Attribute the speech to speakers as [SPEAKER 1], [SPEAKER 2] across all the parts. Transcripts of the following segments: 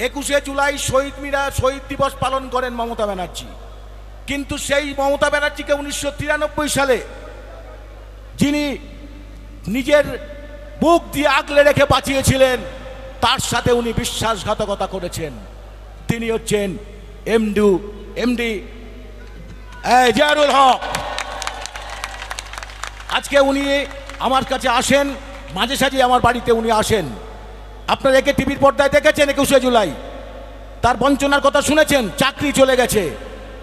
[SPEAKER 1] 21শে জুলাই শহীদ দিবস পালন করেন মমতা ব্যানার্জি, কিন্তু সেই মমতা ব্যানার্জিকে 1993 সালে যিনি নিজের বুক দিয়ে আগলে রেখে বাঁচিয়েছিলেন, তার সাথে উনি বিশ্বাসঘাতকতা করেছেন। তিনি হচ্ছেন এমডি জিয়াউল হক। আজকে উনি আমার কাছে আসেন, মাঝে সাঝে আমার বাড়িতে উনি আসেন। আপনারা একে টিভির পর্দায় দেখেছেন 21শে জুলাই, তার বঞ্চনার কথা শুনেছেন, চাকরি চলে গেছে।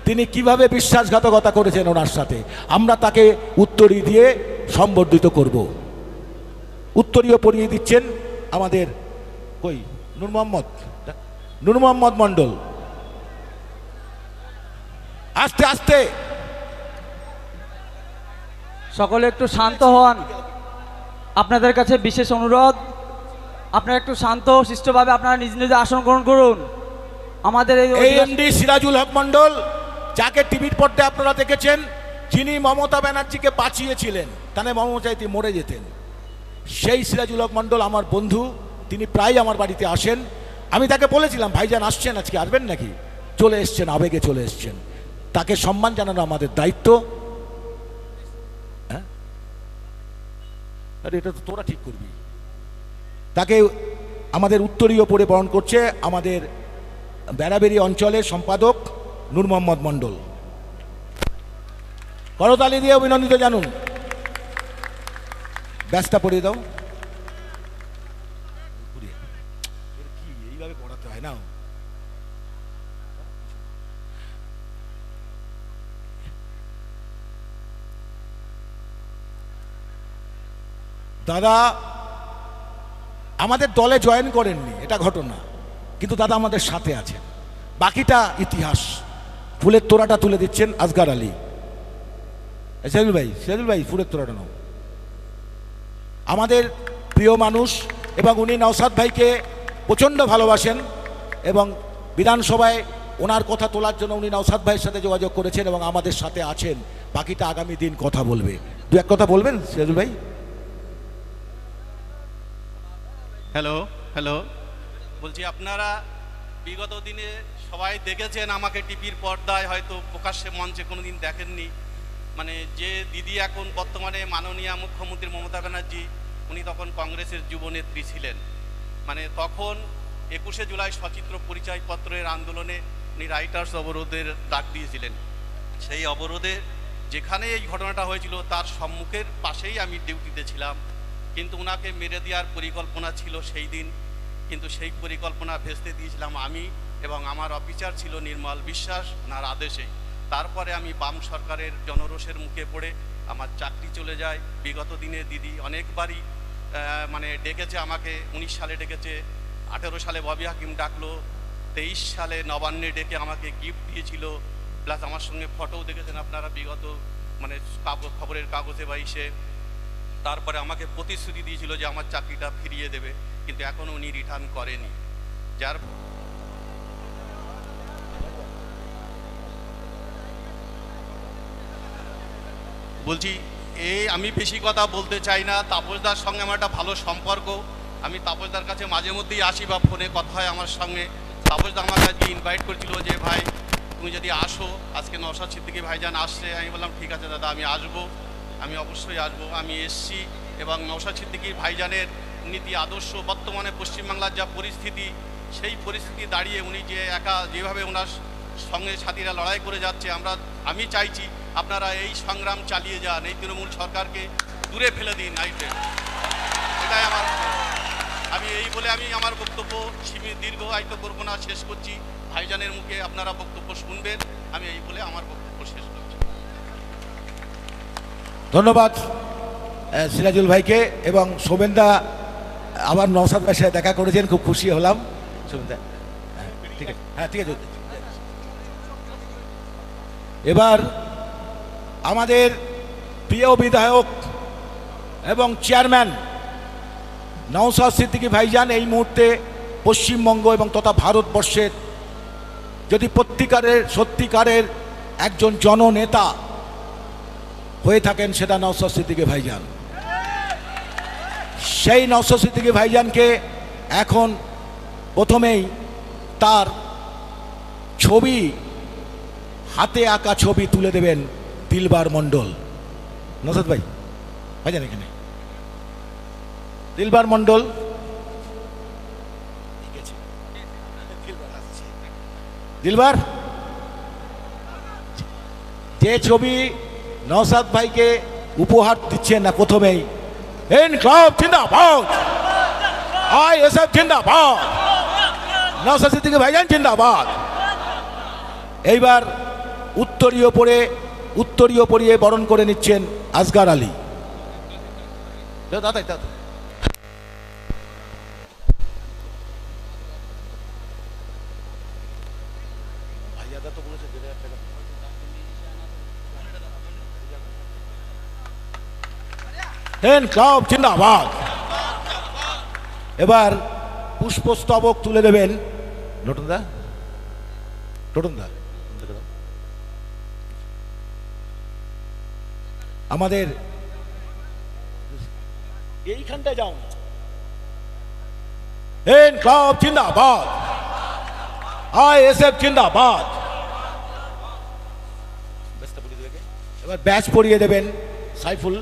[SPEAKER 1] তিনি কিভাবে বিশ্বাসঘাতকতা করেছেন ওনার সাথে, আমরা তাকে উত্তরী দিয়ে সম্বর্ধিত করব। উত্তরীয় পরিয়ে দিচ্ছেন আমাদের নূর মোহাম্মদ মণ্ডল। আস্তে আস্তে
[SPEAKER 2] সকলে একটু শান্ত হন। আপনাদের কাছে বিশেষ অনুরোধ, আপনারা একটু শান্ত শিষ্টভাবে আপনারা নিজ নিজ আসন গ্রহণ করুন। আমাদের এই
[SPEAKER 1] এমডি সিরাজুল হক মণ্ডল, যাকে টিভির পর্দায় আপনারা দেখেছেন, যিনি মমতা ব্যানার্জিকে বাঁচিয়েছিলেন, তাহলে মমতা মরে যেতেন। সেই সিরাজুল হক মণ্ডল আমার বন্ধু, তিনি প্রায় আমার বাড়িতে আসেন। আমি তাকে বলেছিলাম, ভাইজান আসছেন, আজকে আসবেন নাকি? চলে এসছেন, আবেগে চলে এসছেন। তাকে সম্মান জানানো আমাদের দায়িত্ব। হ্যাঁ, এটা তো তোরা ঠিক করবি। তাকে আমাদের উত্তরীয় পরে বরণ করছে আমাদের বেড়াবেড়ি অঞ্চলের সম্পাদক নূর মোহাম্মদ মণ্ডল। করতালি দিয়ে অভিনন্দিত জানুন। ব্যাসটা পড়িয়ে দাও। এইভাবে পড়াতে হয় না। দাদা আমাদের দলে জয়েন করেননি, এটা ঘটনা, কিন্তু দাদা আমাদের সাথে আছেন। বাকিটা ইতিহাস। ফুলের তোড়াটা তুলে দিচ্ছেন আসগার আলী। সিরাজুল ভাই ফুলের তোড়াটা নাও। আমাদের প্রিয় মানুষ, এবং উনি নওশাদ ভাইকে প্রচণ্ড ভালোবাসেন, এবং বিধানসভায় ওনার কথা তোলার জন্য উনি নওশাদ ভাইয়ের সাথে যোগাযোগ করেছেন এবং আমাদের সাথে আছেন। বাকিটা আগামী দিন কথা বলবে। দু এক কথা বলবেন সিরাজুল ভাই?
[SPEAKER 3] হ্যালো, বলছি আপনারা বিগত দিনে সবাই দেখেছেন আমাকে টিভির পর্দায়, হয়তো প্রকাশ্যে মঞ্চে কোনোদিন দেখেননি। মানে যে দিদি এখন বর্তমানে মাননীয় মুখ্যমন্ত্রী মমতা ব্যানার্জি, উনি তখন কংগ্রেসের যুবনেত্রী ছিলেন। মানে তখন 21শে জুলাই সচিত্র পরিচয়পত্রের আন্দোলনে উনি রাইটার্স অবরোধের ডাক দিয়েছিলেন। সেই অবরোধে যেখানে এই ঘটনাটা হয়েছিল তার সম্মুখের পাশেই আমি ডিউটিতে ছিলাম, কিন্তু ওনাকে মেরে দেওয়ার পরিকল্পনা ছিল সেই দিন, কিন্তু সেই পরিকল্পনা ভেস্তে দিয়েছিলাম আমি, এবং আমার অফিসার ছিল নির্মল বিশ্বাস, ওনার আদেশেই। তারপরে আমি বাম সরকারের জনরোষের মুখে পড়ে আমার চাকরি চলে যায়। বিগত দিনে দিদি অনেকবারই মানে ডেকেছে আমাকে, 19 সালে ডেকেছে, 18 সালে ববি হাকিম ডাকলো, 23 সালে নবান্নে ডেকে আমাকে গিফট দিয়েছিল, প্লাস আমার সঙ্গে ফটোও দেখেছেন আপনারা বিগত মানে খবরের কাগজে বা ইসে। তারপরে আমাকে প্রতিশ্রুতি দিয়েছিল যে আমার চাকরিটা ফিরিয়ে দেবে, কিন্তু এখনও উনি রিটার্ন করেনি। যার বলছি আমি বেশি কথা বলতে চাই না। তাপসদার সঙ্গে আমার একটা ভালো সম্পর্ক। আমি তাপসদার কাছে মাঝে মধ্যেই আসি বা ফোনে কথা হয় আমার সঙ্গে। তাপসদা আমার কাছে ইনভাইট করছিল যে ভাই তুমি যদি আসো, আজকে নওশাদ সিদ্দিকী ভাইজান আসছে। আমি বললাম ঠিক আছে দাদা, আমি আসবো, আমি অবশ্যই আসবো। আমি এসছি, এবং নওশাদ সিদ্দিকী ভাইজানের নীতি আদর্শ, বর্তমানে পশ্চিমবাংলার যা পরিস্থিতি, সেই পরিস্থিতি দাঁড়িয়ে উনি যে যেভাবে ওনার সঙ্গে সাথীরা লড়াই করে যাচ্ছে, আমি চাইছি আপনারা এই সংগ্রাম চালিয়ে যান, এই তৃণমূল সরকারকে দূরে ফেলে দিন। এটাই আমি এই বলে আমি আমার বক্তব্য দীর্ঘায়িত করবো না, শেষ করছি। ভাইজানের মুখে আপনারা বক্তব্য শুনবেন, আমি এই বলে আমার বক্তব্য শেষ করছি।
[SPEAKER 1] ধন্যবাদ সিরাজুল ভাইকে। এবং শোভেনদা আবার নওশাদ ভাইয়ের সাথে দেখা করেছেন, খুব খুশি হলাম। শোভেনদা ঠিক আছে, হ্যাঁ ঠিক আছে। এবার আমাদের প্রিয় বিধায়ক এবং চেয়ারম্যান নওশাদ সিদ্দিকী ভাইজান এই মুহূর্তে পশ্চিমবঙ্গ এবং তথা ভারতবর্ষের যদি সত্যিকারের একজন জননেতা হয়ে থাকেন, সেটা নওশাদ সিদ্দিকী ভাইজান। সেই নওশাদ সিদ্দিকী ভাইজানকে এখন প্রথমেই তার ছবি, হাতে আঁকা ছবি তুলে দেবেন দিলবার মণ্ডল। নসাদ ভাই ভাইজান এখানে দিলবার মণ্ডল দিলবার, যে ছবি নওশাদ ভাইকে উপহার দিচ্ছেন না প্রথমেই, ইনকলাব জিন্দাবাদ, আইএসএফ জিন্দাবাদ, নওশাদ সিদ্দিকী ভাইজান জিন্দাবাদ। এইবার উত্তরীয় পরিয়ে বরণ করে নিচ্ছেন আসগার আলী। দাদা দাদা ইনকলাব জিন্দাবাদ। এবার পুষ্পস্তবক তুলে দেবেন টোটনদা, আমাদের এইখানটায় যাও। ইনকলাব জিন্দাবাদ, আইএসএফ জিন্দাবাদ। এবার ব্যাচ পরিয়ে দেবেন সাইফুল।